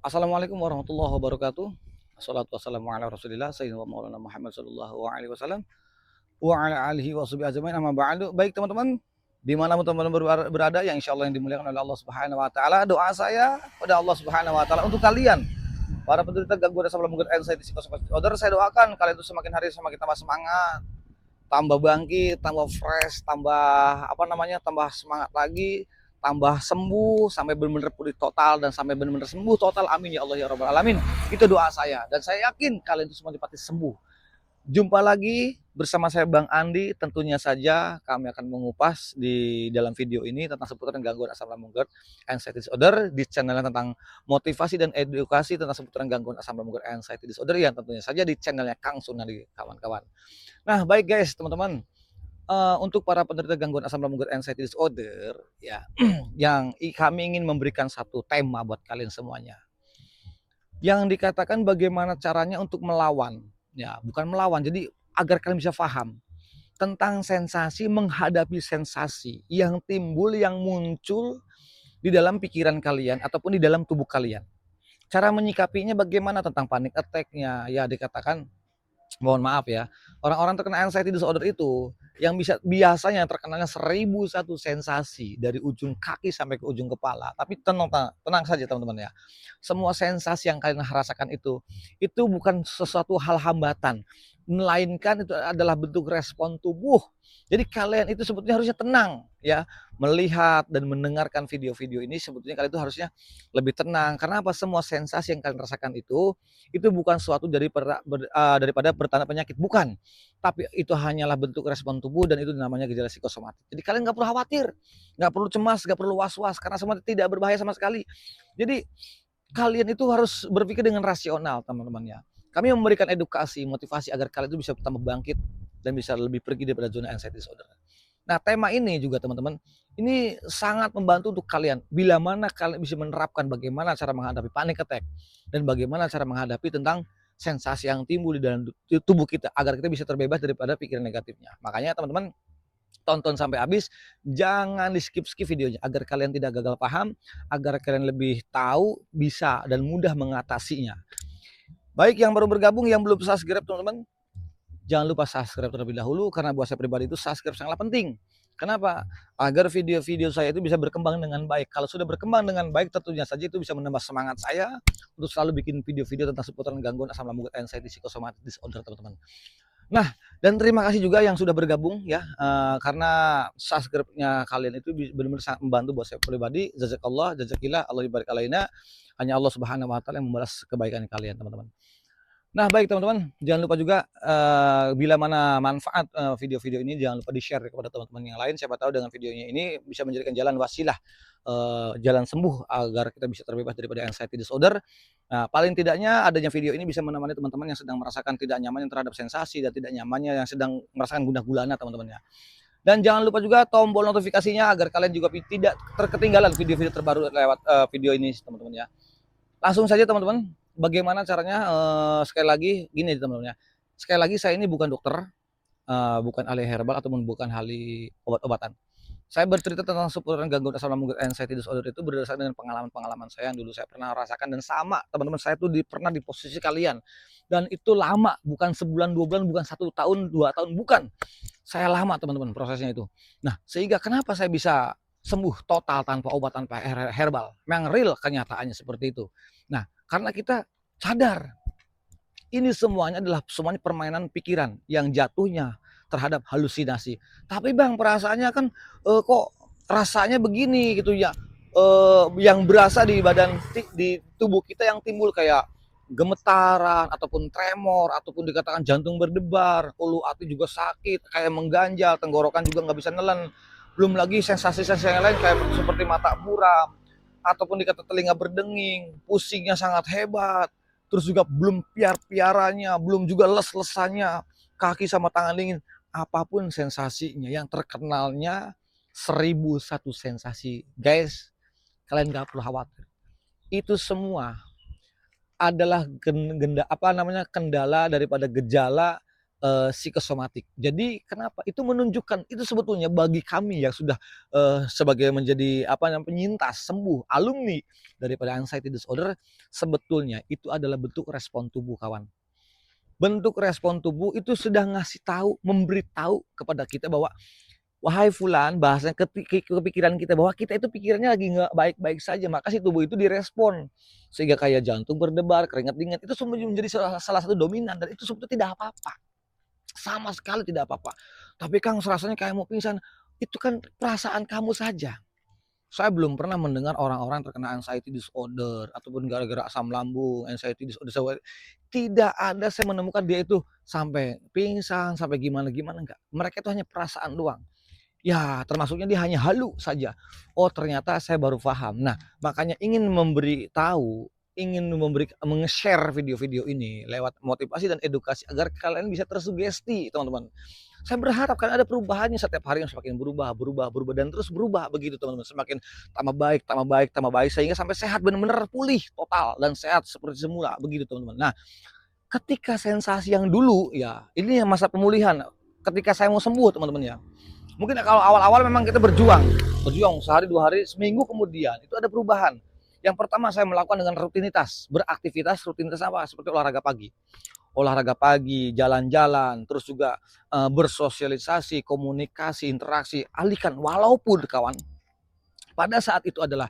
Assalamualaikum warahmatullahi wabarakatuh. Assalatu wassalamu ala Rasulillah Sayyidina Maulana Muhammad sallallahu alaihi wasallam wa ala alihi wa sahbihi ajmain amma ba'du. Baik teman-teman, di mana teman-teman berada yang insyaallah yang dimuliakan oleh Allah Subhanahu wa taala, doa saya pada Allah Subhanahu wa taala untuk kalian para penderita gangguan asam lambung anxiety psikosomatic disorder. Saya doakan kalian itu semakin hari semakin tambah semangat, tambah bangkit, tambah fresh, tambah semangat lagi, tambah sembuh sampai benar-benar pulih total dan sampai benar-benar sembuh total. Amin ya Allah ya rabbal alamin. Itu doa saya dan saya yakin kalian itu semua pasti sembuh. Jumpa lagi bersama saya Bang Andi. Tentunya saja kami akan mengupas di dalam video ini tentang seputaran gangguan asam lambung GERD anxiety disorder di channel tentang motivasi dan edukasi tentang seputaran gangguan asam lambung GERD anxiety disorder yang tentunya saja di channelnya Kang Sunadi kawan-kawan. Nah, baik guys, teman-teman, untuk para penderita gangguan asam lambung GERD anxiety disorder ya, yang kami ingin memberikan satu tema buat kalian semuanya. Yang dikatakan bagaimana caranya untuk melawan, ya, bukan melawan, jadi agar kalian bisa paham tentang sensasi, menghadapi sensasi yang timbul, yang muncul di dalam pikiran kalian ataupun di dalam tubuh kalian. Cara menyikapinya bagaimana tentang panic attack-nya, ya dikatakan mohon maaf ya, orang-orang terkena anxiety disorder itu yang biasanya terkenalnya 1001 sensasi dari ujung kaki sampai ke ujung kepala. Tapi tenang saja teman-teman ya. Semua sensasi yang kalian rasakan itu bukan sesuatu hal hambatan, melainkan itu adalah bentuk respon tubuh. Jadi kalian itu sebetulnya harusnya tenang ya, melihat dan mendengarkan video-video ini sebetulnya kalian itu harusnya lebih tenang. Karena apa? Semua sensasi yang kalian rasakan itu bukan suatu daripada pertanda penyakit, bukan. Tapi itu hanyalah bentuk respon tubuh dan itu namanya gejala psikosomatik. Jadi kalian nggak perlu khawatir, nggak perlu cemas, nggak perlu was-was karena semua tidak berbahaya sama sekali. Jadi kalian itu harus berpikir dengan rasional teman-teman ya. Kami memberikan edukasi, motivasi agar kalian itu bisa tambah bangkit dan bisa lebih pergi daripada zona anxiety disorder. Nah, tema ini juga teman-teman, ini sangat membantu untuk kalian. Bila mana kalian bisa menerapkan bagaimana cara menghadapi panic attack dan bagaimana cara menghadapi tentang sensasi yang timbul di dalam tubuh kita agar kita bisa terbebas daripada pikiran negatifnya. Makanya teman-teman tonton sampai habis, jangan di skip-skip videonya agar kalian tidak gagal paham, agar kalian lebih tahu, bisa dan mudah mengatasinya. Baik yang baru bergabung, yang belum subscribe teman-teman, jangan lupa subscribe terlebih dahulu karena buat saya pribadi itu subscribe sangatlah penting. Kenapa? Agar video-video saya itu bisa berkembang dengan baik. Kalau sudah berkembang dengan baik, tentunya saja itu bisa menambah semangat saya untuk selalu bikin video-video tentang seputaran gangguan asam lambung anxiety psikosomatic disorder teman-teman. Nah, dan terima kasih juga yang sudah bergabung ya, karena subscribe-nya kalian itu benar-benar sangat membantu buat saya pribadi. Jazakallah, jazakillah, Allah barik alaina. Hanya Allah Subhanahu wa taala yang membalas kebaikan kalian, teman-teman. Nah, baik teman-teman, jangan lupa juga bila mana manfaat video-video ini jangan lupa di-share kepada teman-teman yang lain. Siapa tahu dengan videonya ini bisa menjadikan jalan wasilah, jalan sembuh agar kita bisa terbebas daripada anxiety disorder. Nah, paling tidaknya adanya video ini bisa menemani teman-teman yang sedang merasakan tidak nyaman terhadap sensasi dan tidak nyamannya yang sedang merasakan gundah gulana teman-teman ya. Dan jangan lupa juga tombol notifikasinya agar kalian juga tidak terketinggalan video-video terbaru lewat video ini teman-teman ya. Langsung saja teman-teman, bagaimana caranya, sekali lagi gini teman-teman ya, sekali lagi saya ini bukan dokter, bukan ahli herbal ataupun bukan ahli obat-obatan. Saya bercerita tentang seputaran gangguan asam lambung anxiety disorder itu berdasarkan dengan pengalaman-pengalaman saya yang dulu saya pernah rasakan dan sama teman-teman saya tuh pernah di posisi kalian. Dan itu lama, bukan sebulan, 2 bulan, bukan 1 tahun, 2 tahun, bukan. Saya lama teman-teman prosesnya itu. Nah, sehingga kenapa saya bisa sembuh total tanpa obat, tanpa herbal. Memang real kenyataannya seperti itu. Nah, karena kita sadar ini semuanya permainan pikiran yang jatuhnya terhadap halusinasi. Tapi Bang, perasaannya kan kok rasanya begini gitu ya. Yang berasa di badan di tubuh kita yang timbul kayak gemetaran ataupun tremor ataupun dikatakan jantung berdebar, ulu hati juga sakit, kayak mengganjal, tenggorokan juga nggak bisa nelen. Belum lagi sensasi-sensasi yang lain kayak seperti mata buram ataupun dikata telinga berdenging, pusingnya sangat hebat, terus juga belum piar-piaranya, belum juga les-lesannya, kaki sama tangan dingin, apapun sensasinya yang terkenalnya 1001 sensasi. Guys, kalian gak perlu khawatir. Itu semua adalah kendala daripada gejala psikosomatik. Jadi kenapa? Itu menunjukkan itu sebetulnya bagi kami yang sudah, sebagai menjadi apa namanya, penyintas, sembuh, alumni daripada anxiety disorder, sebetulnya itu adalah bentuk respon tubuh, kawan. Bentuk respon tubuh itu sudah ngasih tahu, memberitahu kepada kita bahwa, "Wahai fulan," bahasanya kepikiran kita bahwa kita itu pikirannya lagi nggak baik-baik saja, maka si tubuh itu direspon. Sehingga kayak jantung berdebar, keringat dingin, itu semua menjadi salah salah satu dominan dan itu sebetulnya tidak apa-apa. Sama sekali tidak apa-apa. Tapi Kang rasanya kayak mau pingsan, itu kan perasaan kamu saja. Saya belum pernah mendengar orang-orang terkena anxiety disorder ataupun gara-gara asam lambung, anxiety disorder, tidak ada saya menemukan dia itu sampai pingsan, sampai gimana-gimana, enggak. Mereka itu hanya perasaan doang. Ya, termasuknya dia hanya halu saja. Oh, ternyata saya baru paham. Nah, makanya ingin memberi tahu, ingin menge-share video-video ini lewat motivasi dan edukasi agar kalian bisa tersugesti, teman-teman. Saya berharap kan ada perubahannya setiap hari yang semakin berubah, berubah, berubah dan terus berubah begitu, teman-teman. Semakin tambah baik, tambah baik, tambah baik sehingga sampai sehat benar-benar pulih total dan sehat seperti semula begitu, teman-teman. Nah, ketika sensasi yang dulu ya, ini yang masa pemulihan. Ketika saya mau sembuh, teman-teman ya. Mungkin kalau awal-awal memang kita berjuang sehari, 2 hari, seminggu kemudian itu ada perubahan. Yang pertama saya melakukan dengan rutinitas, beraktivitas, rutinitas apa? Seperti olahraga pagi, jalan-jalan, terus juga bersosialisasi, komunikasi, interaksi, alihkan. Walaupun kawan, pada saat itu adalah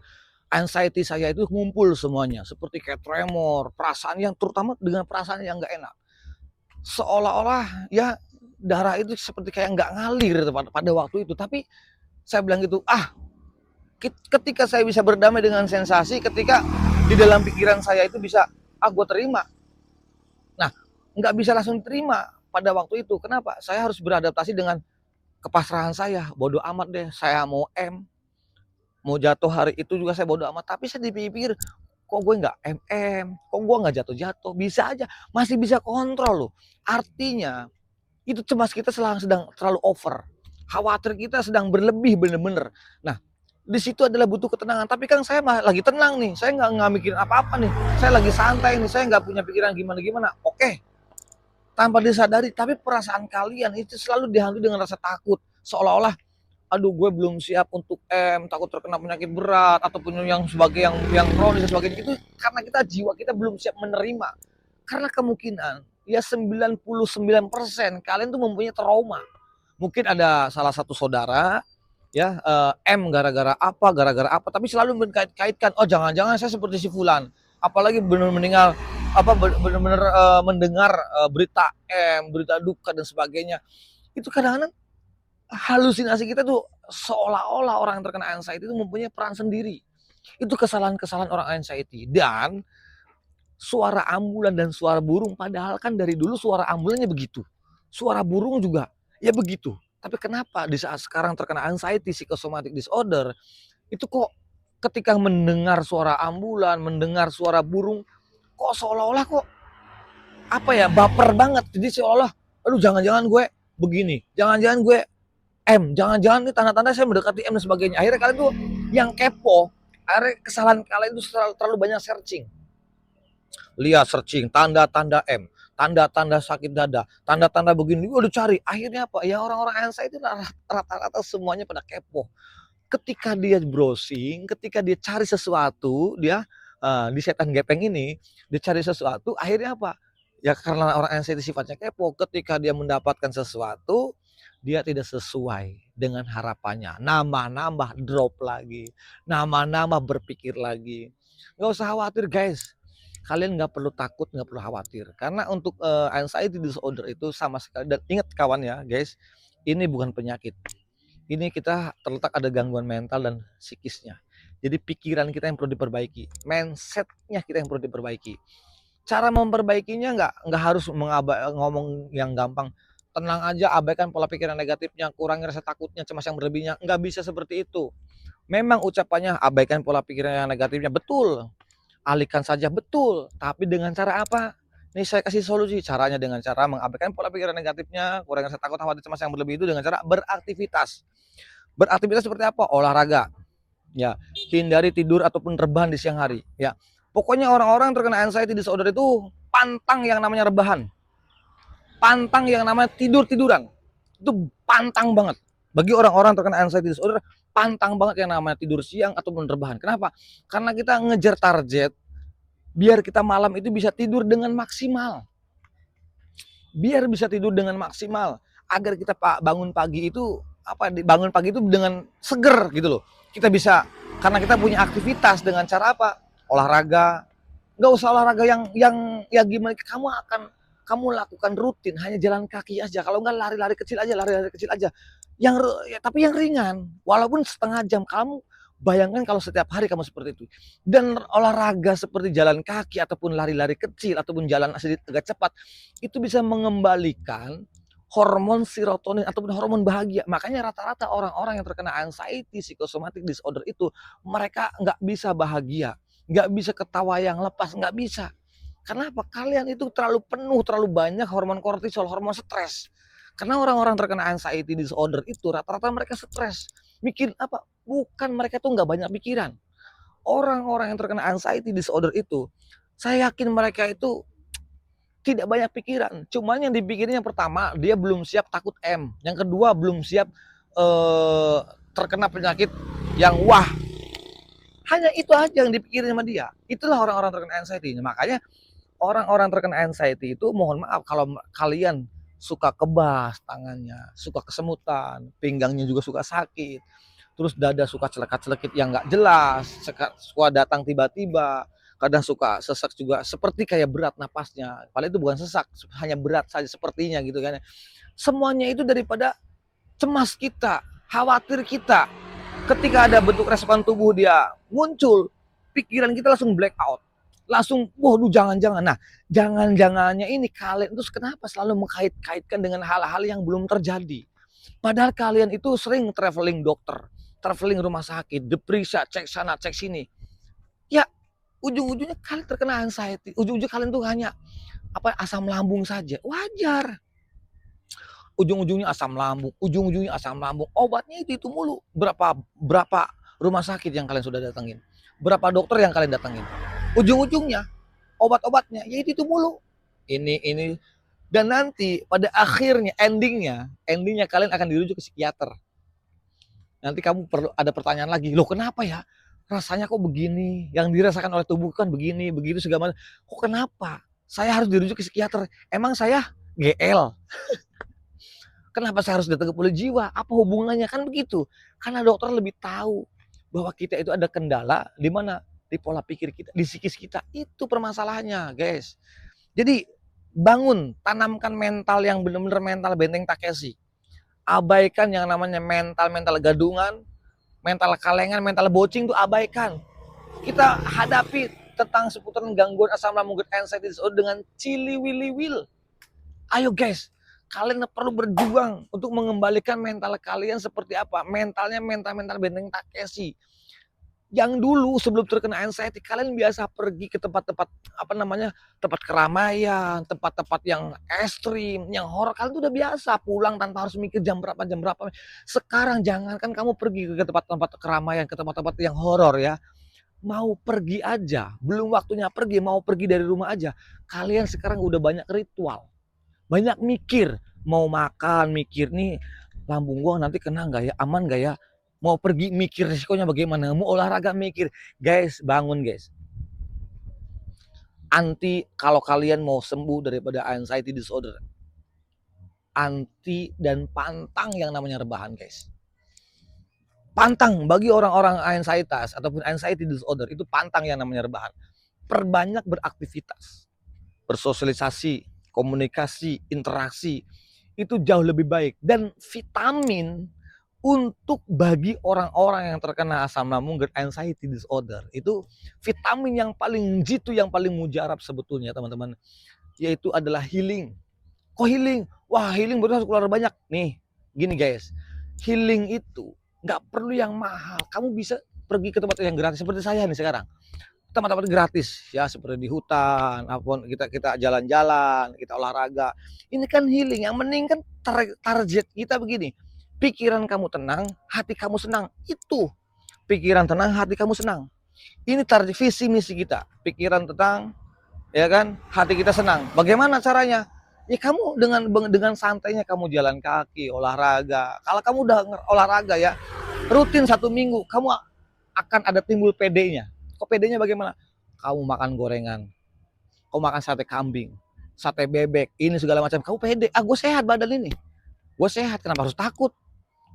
anxiety saya itu ngumpul semuanya, seperti kayak tremor, perasaan yang terutama dengan perasaan yang nggak enak. Seolah-olah ya darah itu seperti kayak nggak ngalir pada waktu itu. Tapi saya bilang gitu, ketika saya bisa berdamai dengan sensasi, ketika di dalam pikiran saya itu bisa, gue terima. Nah, nggak bisa langsung terima pada waktu itu. Kenapa? Saya harus beradaptasi dengan kepasrahan saya. Bodoh amat deh, saya mau jatuh hari itu juga saya bodoh amat. Tapi saya dipikir, kok gue nggak kok gue nggak jatuh-jatuh, bisa aja, masih bisa kontrol loh. Artinya, itu cemas kita sedang terlalu over. Khawatir kita sedang berlebih bener-bener. Nah, di situ adalah butuh ketenangan. Tapi kan saya lagi tenang nih, saya nggak mikirin apa-apa nih. Saya lagi santai nih, saya nggak punya pikiran gimana-gimana. Oke, tanpa disadari, tapi perasaan kalian itu selalu dihantui dengan rasa takut. Seolah-olah, aduh gue belum siap untuk takut terkena penyakit berat, ataupun yang sebagai yang kronis dan sebagainya. Itu karena jiwa kita belum siap menerima. Karena kemungkinan, ya 99% kalian tuh mempunyai trauma. Mungkin ada salah satu saudara, ya gara-gara apa, tapi selalu mengkait-kaitkan, oh jangan-jangan saya seperti si fulan. Apalagi mendengar mendengar berita berita duka dan sebagainya. Itu kadang-kadang halusinasi kita tuh seolah-olah orang yang terkena anxiety itu mempunyai peran sendiri. Itu kesalahan-kesalahan orang anxiety. Dan suara ambulan dan suara burung, padahal kan dari dulu suara ambulannya begitu. Suara burung juga ya begitu. Tapi kenapa di saat sekarang terkena anxiety, psychosomatic disorder, itu kok ketika mendengar suara ambulan, mendengar suara burung, kok seolah-olah kok apa ya, baper banget. Jadi seolah, aduh jangan-jangan gue begini, jangan-jangan gue jangan-jangan nih tanda-tanda saya mendekati dan sebagainya. Akhirnya kalian tuh yang kepo, akhirnya kesalahan kalian itu terlalu banyak searching. Lihat searching, tanda-tanda tanda-tanda sakit dada, tanda-tanda begini, udah cari. Akhirnya apa? Ya orang-orang anxiety itu rata-rata semuanya pada kepo. Ketika dia browsing, ketika dia cari sesuatu, dia di setan gepeng ini, dia cari sesuatu, akhirnya apa? Ya karena orang anxiety sifatnya kepo, ketika dia mendapatkan sesuatu, dia tidak sesuai dengan harapannya. Nambah-nambah drop lagi, nambah-nambah berpikir lagi. Nggak usah khawatir guys. Kalian nggak perlu takut, nggak perlu khawatir. Karena untuk anxiety disorder itu sama sekali, dan ingat kawan ya guys, ini bukan penyakit. Ini kita terletak ada gangguan mental dan psikisnya. Jadi pikiran kita yang perlu diperbaiki, mindsetnya kita yang perlu diperbaiki. Cara memperbaikinya nggak harus ngomong yang gampang. Tenang aja, abaikan pola pikiran negatifnya, kurangi rasa takutnya, cemas yang berlebihnya. Nggak bisa seperti itu. Memang ucapannya abaikan pola pikiran yang negatifnya, betul. Alihkan saja, betul. Tapi dengan cara apa? Nih saya kasih solusi. Caranya dengan cara mengabaikan pola pikiran negatifnya, kurangi rasa takut, khawatir, cemas yang berlebih itu dengan cara beraktivitas. Beraktivitas seperti apa? Olahraga. Ya, hindari tidur ataupun rebahan di siang hari. Ya, pokoknya orang-orang terkena anxiety disorder itu pantang yang namanya rebahan. pantang yang namanya tidur-tiduran. Itu pantang banget. Bagi orang-orang terkena anxiety disorder, pantang banget yang namanya tidur siang ataupun rebahan. Kenapa? Karena kita ngejar target, biar kita malam itu bisa tidur dengan maksimal. Biar bisa tidur dengan maksimal. Agar kita bangun pagi itu, bangun pagi itu dengan seger gitu loh. Kita bisa, karena kita punya aktivitas dengan cara apa? Olahraga. Nggak usah olahraga yang ya gimana, kamu lakukan rutin, hanya jalan kaki aja. Kalau nggak lari-lari kecil aja. Tapi yang ringan, walaupun setengah jam. Kamu bayangkan kalau setiap hari kamu seperti itu. Dan olahraga seperti jalan kaki ataupun lari-lari kecil ataupun jalan sedikit agak cepat, itu bisa mengembalikan hormon serotonin ataupun hormon bahagia. Makanya rata-rata orang-orang yang terkena anxiety, psychosomatic disorder itu, mereka nggak bisa bahagia, nggak bisa ketawa yang lepas, nggak bisa. Kenapa? Kalian itu terlalu penuh, terlalu banyak hormon kortisol, hormon stres. Karena orang-orang terkena anxiety disorder itu rata-rata mereka stres. Mikir apa? Bukan, mereka tuh nggak banyak pikiran. Orang-orang yang terkena anxiety disorder itu, saya yakin mereka itu tidak banyak pikiran. Cuman yang dipikirin yang pertama, dia belum siap takut M. Yang kedua, belum siap terkena penyakit yang wah. Hanya itu aja yang dipikirin sama dia. Itulah orang-orang terkena anxiety. Makanya orang-orang terkena anxiety itu, mohon maaf kalau kalian suka kebas tangannya, suka kesemutan, pinggangnya juga suka sakit, terus dada suka celekat-celekit yang nggak jelas, suka datang tiba-tiba, kadang suka sesak juga, seperti kayak berat napasnya. Padahal itu bukan sesak, hanya berat saja sepertinya gitu kan. Semuanya itu daripada cemas kita, khawatir kita. Ketika ada bentuk respon tubuh dia muncul, pikiran kita langsung black out. Langsung, waduh jangan-jangan. Nah, jangan-jangannya ini kalian terus kenapa selalu mengkait-kaitkan dengan hal-hal yang belum terjadi. Padahal kalian itu sering traveling dokter, traveling rumah sakit, diperiksa, cek sana, cek sini. Ya, ujung-ujungnya kalian terkena anxiety. Ujung-ujungnya kalian tuh hanya asam lambung saja. Wajar. Ujung-ujungnya asam lambung, obatnya itu mulu. Berapa rumah sakit yang kalian sudah datangin, berapa dokter yang kalian datangin, ujung-ujungnya obat-obatnya ya itu mulu, ini dan nanti pada akhirnya endingnya kalian akan dirujuk ke psikiater. Nanti kamu perlu ada pertanyaan lagi, loh kenapa ya rasanya kok begini, yang dirasakan oleh tubuh kan begini begitu segala macam, kok kenapa saya harus dirujuk ke psikiater, emang saya GL? Kenapa saya harus datang ke poli jiwa? Apa hubungannya? Kan begitu. Karena dokter lebih tahu bahwa kita itu ada kendala di mana? Di pola pikir kita, di psikis kita. Itu permasalahannya, guys. Jadi bangun, tanamkan mental yang benar-benar mental benteng Takeshi. Abaikan yang namanya mental gadungan, mental kalengan, mental bocing itu abaikan. Kita hadapi tentang seputaran gangguan asam lambung, anxiety disorder dengan cili-wili-wil. Ayo guys, kalian perlu berjuang untuk mengembalikan mental kalian seperti apa? Mentalnya mental benteng Takeshi. Yang dulu sebelum terkena anxiety, kalian biasa pergi ke tempat-tempat tempat keramaian, tempat-tempat yang ekstrim, yang horor. Kalian tuh udah biasa pulang tanpa harus mikir jam berapa. Sekarang jangankan kamu pergi ke tempat-tempat keramaian, ke tempat-tempat yang horor ya. Mau pergi aja, belum waktunya pergi, mau pergi dari rumah aja. Kalian sekarang udah banyak ritual. Banyak mikir, mau makan mikir nih lambung gua nanti kena nggak ya, aman nggak ya, mau pergi mikir resikonya bagaimana, mau olahraga mikir. Guys, bangun guys. Kalau kalian mau sembuh daripada anxiety disorder, anti dan pantang yang namanya rebahan guys. Pantang bagi orang-orang anxietas ataupun anxiety disorder, itu pantang yang namanya rebahan. Perbanyak beraktivitas, bersosialisasi, komunikasi, interaksi, itu jauh lebih baik. Dan vitamin untuk bagi orang-orang yang terkena asam lambung dan anxiety disorder, itu vitamin yang paling jitu, yang paling mujarab sebetulnya teman-teman, yaitu adalah healing. Kok healing? Wah, healing baru harus keluar banyak. Nih, gini guys, healing itu nggak perlu yang mahal. Kamu bisa pergi ke tempat yang gratis seperti saya nih sekarang. Tempat-tempat gratis ya, seperti di hutan, apapun, kita jalan-jalan, kita olahraga. Ini kan healing. Yang penting kan target kita begini. Pikiran kamu tenang, hati kamu senang. Itu. Pikiran tenang, hati kamu senang. Ini target visi misi kita. Pikiran tenang, ya kan? Hati kita senang. Bagaimana caranya? Ya kamu dengan santainya kamu jalan kaki, olahraga. Kalau kamu udah olahraga ya, rutin 1 minggu, kamu akan ada timbul PD-nya. Kok PD-nya bagaimana? Kamu makan gorengan, kamu makan sate kambing, sate bebek, ini segala macam. Kamu pede, gue sehat badan ini. Gue sehat, kenapa harus takut?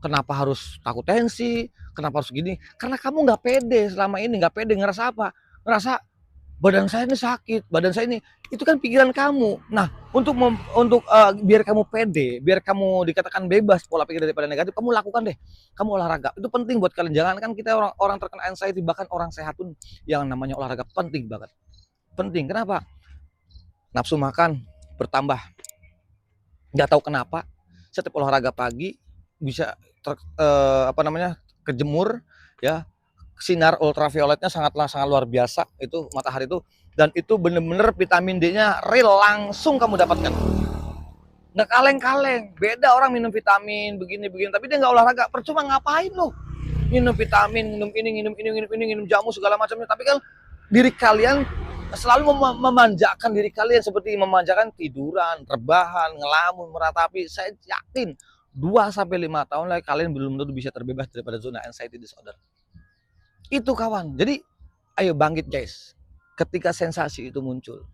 Kenapa harus takut tensi? Kenapa harus gini? Karena kamu nggak pede selama ini, nggak pede. Ngerasa apa? Ngerasa badan saya ini sakit, badan saya ini, itu kan pikiran kamu. Nah, biar kamu pede, biar kamu dikatakan bebas pola pikir daripada negatif, kamu lakukan deh. Kamu olahraga. Itu penting buat kalian. Jangan kan kita orang terkena anxiety, bahkan orang sehat pun yang namanya olahraga penting banget. Penting. Kenapa? Nafsu makan bertambah. Nggak tahu kenapa. Setiap olahraga pagi bisa kejemur ya, sinar ultravioletnya sangat luar biasa itu matahari itu, dan itu bener-bener vitamin D-nya real langsung kamu dapatkan. Nggak kaleng-kaleng. Beda orang minum vitamin begini-begini tapi dia nggak olahraga, percuma. Ngapain lu minum vitamin, minum ini, minum jamu segala macamnya, tapi kan diri kalian selalu memanjakan diri kalian, seperti memanjakan tiduran, rebahan, ngelamun, meratapi. Saya yakin 2-5 tahun lagi kalian belum tentu bisa terbebas daripada zona anxiety disorder. Itu kawan. Jadi ayo bangkit guys. Ketika sensasi itu muncul,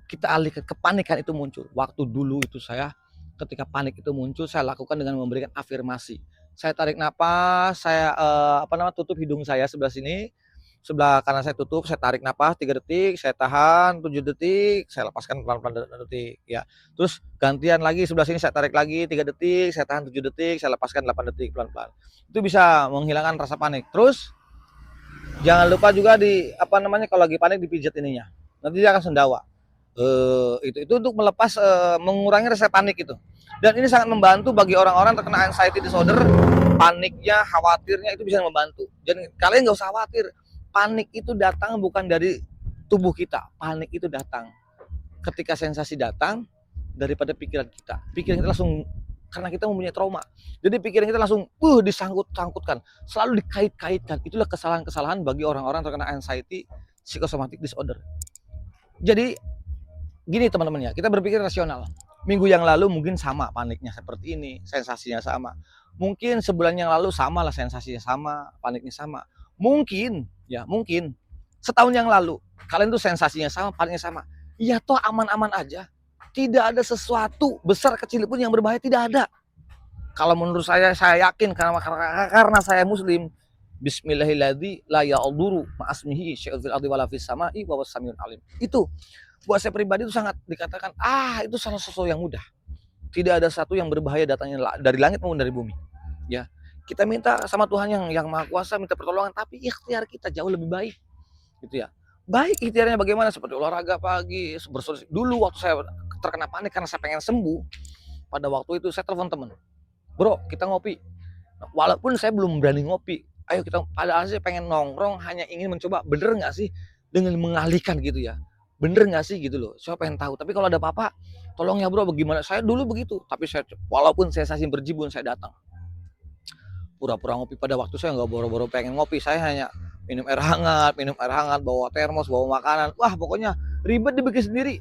kita alihkan, kepanikan itu muncul. Waktu dulu itu saya ketika panik itu muncul, saya lakukan dengan memberikan afirmasi. Saya tarik napas, saya tutup hidung saya sebelah sini, sebelah kanan saya tutup, saya tarik napas 3 detik, saya tahan 7 detik, saya lepaskan pelan-pelan 2 detik ya. Terus gantian lagi sebelah sini, saya tarik lagi 3 detik, saya tahan 7 detik, saya lepaskan 8 detik pelan-pelan. Itu bisa menghilangkan rasa panik. Terus jangan lupa juga kalau lagi panik dipijat ininya. Nanti dia akan sendawa. Itu untuk melepas, mengurangi rasa panik itu. Dan ini sangat membantu bagi orang-orang terkena anxiety disorder. Paniknya, khawatirnya itu bisa membantu. Dan kalian nggak usah khawatir. Panik itu datang bukan dari tubuh kita. Panik itu datang ketika sensasi datang daripada pikiran kita. Pikiran kita langsung, karena kita mempunyai trauma. Jadi pikiran kita langsung disangkut-sangkutkan, selalu dikait-kaitkan. Itulah kesalahan-kesalahan bagi orang-orang terkena anxiety psychosomatic disorder. Jadi gini teman-teman ya, kita berpikir rasional. Minggu yang lalu mungkin sama paniknya seperti ini, sensasinya sama. Mungkin sebulan yang lalu sama lah, sensasinya sama, paniknya sama. Mungkin setahun yang lalu kalian tuh sensasinya sama, paniknya sama. Ya toh aman-aman aja. Tidak ada sesuatu besar kecil pun yang berbahaya, tidak ada. Kalau menurut saya yakin karena saya muslim. Bismillahirrahmanirrahim, la ya'duru ma'asmihi syai'un fil ardi wala fis sama'i wa was-sami'ul alim. Itu buat saya pribadi itu sangat dikatakan, itu salah sesuatu yang mudah. Tidak ada satu yang berbahaya datangnya dari langit maupun dari bumi. Ya, kita minta sama Tuhan yang Maha Kuasa, minta pertolongan, tapi ikhtiar kita jauh lebih baik. Gitu ya. Baik ikhtiarnya bagaimana, seperti olahraga pagi, dulu waktu saya terkena panik karena saya pengen sembuh. Pada waktu itu saya telepon teman. Bro, kita ngopi. Walaupun saya belum berani ngopi. Ayo kita, padahal saya pengen nongkrong, hanya ingin mencoba, bener nggak sih dengan mengalihkan gitu ya. Bener nggak sih gitu loh, saya pengen tahu. Tapi kalau ada apa-apa, tolong ya bro, bagaimana? Saya dulu begitu, tapi walaupun sensasi berjibun, saya datang. Pura-pura ngopi, pada waktu saya nggak boro-boro pengen ngopi, saya hanya minum air hangat, bawa termos, bawa makanan. Wah pokoknya ribet dibikin sendiri.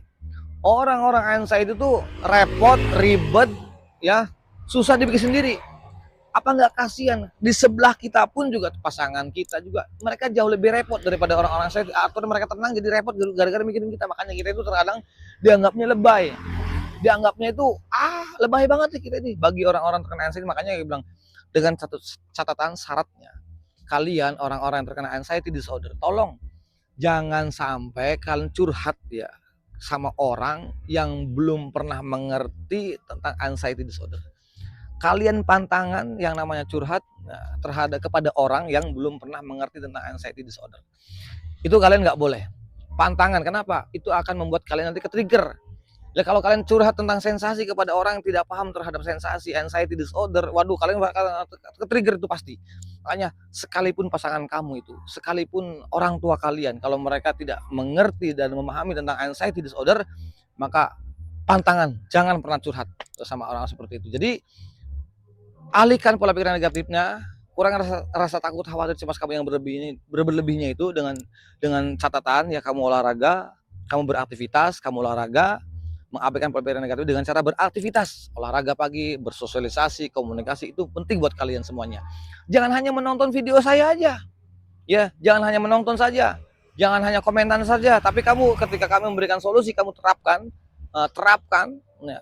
Orang-orang anxiety itu repot, ribet, ya susah dibikin sendiri. Apa nggak kasihan? Di sebelah kita pun juga, pasangan kita juga, mereka jauh lebih repot daripada orang-orang saya. Atau mereka tenang jadi repot gara-gara mikirin kita. Makanya kita itu terkadang dianggapnya lebay, dianggapnya itu lebay banget sih kita ini bagi orang-orang terkena anxiety. Makanya dia bilang, dengan satu catatan syaratnya, kalian orang-orang yang terkena anxiety disorder, tolong jangan sampai kalian curhat ya sama orang yang belum pernah mengerti tentang anxiety disorder. Kalian pantangan yang namanya curhat kepada orang yang belum pernah mengerti tentang anxiety disorder. Itu kalian nggak boleh. Pantangan, kenapa? Itu akan membuat kalian nanti ke-trigger. Ya kalau kalian curhat tentang sensasi kepada orang yang tidak paham terhadap sensasi anxiety disorder, waduh kalian bakal ke-trigger itu pasti. Makanya sekalipun pasangan kamu itu, sekalipun orang tua kalian, kalau mereka tidak mengerti dan memahami tentang anxiety disorder, maka pantangan, jangan pernah curhat sama orang seperti itu. Jadi alihkan pola pikir negatifnya, kurang rasa takut, khawatir, cemas kamu yang berlebihnya itu dengan catatan ya, kamu olahraga, kamu beraktivitas, kamu olahraga, mengabaikan pola pikir negatif dengan cara beraktivitas, olahraga pagi, bersosialisasi, komunikasi itu penting buat kalian semuanya. Jangan hanya menonton video saya aja, ya, jangan hanya menonton saja, jangan hanya komentar saja, tapi kamu ketika kami memberikan solusi kamu terapkan, ya,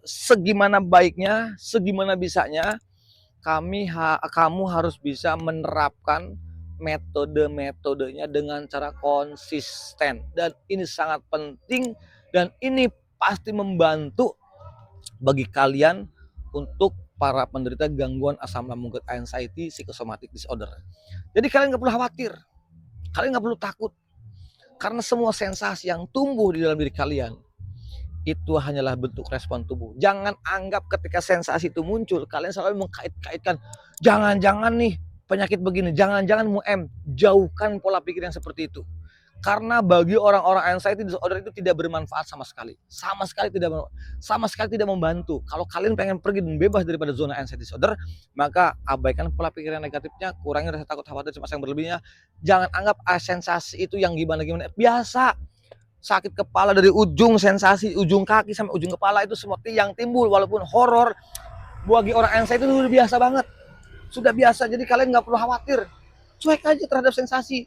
segimana baiknya, segimana bisanya. Kamu harus bisa menerapkan metode-metodenya dengan cara konsisten dan ini sangat penting dan ini pasti membantu bagi kalian untuk para penderita gangguan asam lambung, anxiety, psychosomatic disorder. Jadi kalian nggak perlu khawatir, kalian nggak perlu takut, karena semua sensasi yang tumbuh di dalam diri kalian itu hanyalah bentuk respon tubuh. Jangan anggap ketika sensasi itu muncul, kalian selalu mengkait-kaitkan, jangan-jangan nih penyakit begini, jangan-jangan muem. Jauhkan pola pikir yang seperti itu. Karena bagi orang-orang anxiety disorder itu tidak bermanfaat sama sekali. Sama sekali tidak membantu. Kalau kalian pengen pergi dan bebas daripada zona anxiety disorder, maka abaikan pola pikir yang negatifnya, kurangi rasa takut, khawatir, cemas yang berlebihnya. Jangan anggap sensasi itu yang gimana-gimana. Biasa. Sakit kepala dari ujung sensasi, ujung kaki sampai ujung kepala itu semua yang timbul walaupun horor bagi orang anxiety itu udah biasa banget. Sudah biasa, jadi kalian nggak perlu khawatir. Cuek aja terhadap sensasi.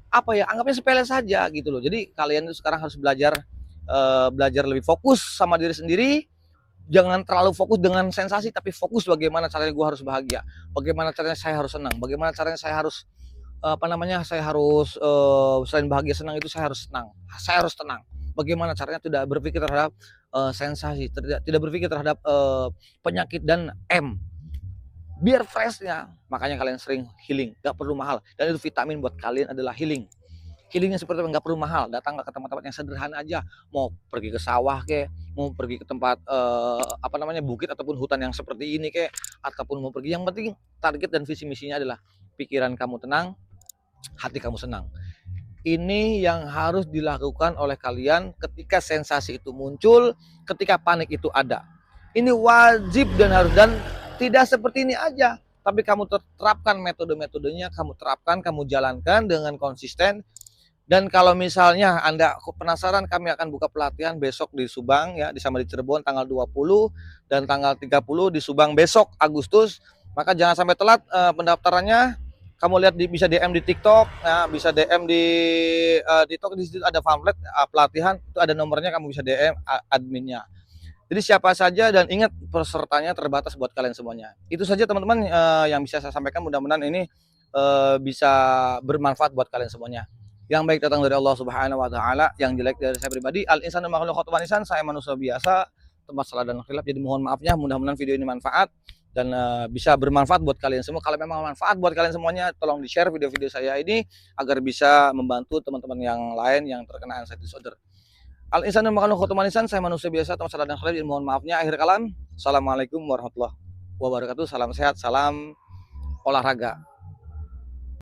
Apa ya, anggapnya sepele saja gitu loh. Jadi kalian itu sekarang harus belajar lebih fokus sama diri sendiri. Jangan terlalu fokus dengan sensasi, tapi fokus bagaimana caranya gue harus bahagia. Bagaimana caranya saya harus senang. Bagaimana caranya saya harus selain bahagia senang itu saya harus tenang. Bagaimana caranya tidak berpikir terhadap sensasi, tidak berpikir terhadap penyakit dan biar freshnya. Makanya kalian sering healing, gak perlu mahal, dan itu vitamin buat kalian adalah healingnya seperti nggak perlu mahal, datang ke tempat-tempat yang sederhana aja, mau pergi ke sawah mau pergi ke tempat bukit ataupun hutan yang seperti ini ataupun mau pergi, yang penting target dan visi misinya adalah pikiran kamu tenang, hati kamu senang. Ini yang harus dilakukan oleh kalian ketika sensasi itu muncul, ketika panik itu ada. Ini wajib dan harus, dan tidak seperti ini aja, tapi kamu terapkan metode-metodenya, kamu jalankan dengan konsisten. Dan kalau misalnya Anda penasaran, kami akan buka pelatihan besok di Subang ya, sama di Cirebon tanggal 20 dan tanggal 30 di Subang besok Agustus. Maka jangan sampai telat pendaftarannya. Kamu lihat bisa DM di TikTok, ya, bisa DM di TikTok, di situ ada pamflet pelatihan, itu ada nomornya, kamu bisa DM adminnya. Jadi siapa saja, dan ingat pesertanya terbatas buat kalian semuanya. Itu saja teman-teman yang bisa saya sampaikan, mudah-mudahan ini bisa bermanfaat buat kalian semuanya. Yang baik datang dari Allah Subhanahu wa taala, yang jelek dari saya pribadi. Al insanu makhluk khata'an insan, saya manusia biasa, tempat salah dan khilaf, jadi mohon maafnya. Mudah-mudahan video ini manfaat dan bisa bermanfaat buat kalian semua. Kalau memang manfaat buat kalian semuanya, tolong di-share video-video saya ini agar bisa membantu teman-teman yang lain yang terkena anxiety disorder. Al insanu makhluk khata'an insan, saya manusia biasa, tempat salah dan khilaf, jadi mohon maafnya. Akhir kalam, assalamualaikum warahmatullahi wabarakatuh. Salam sehat, salam olahraga.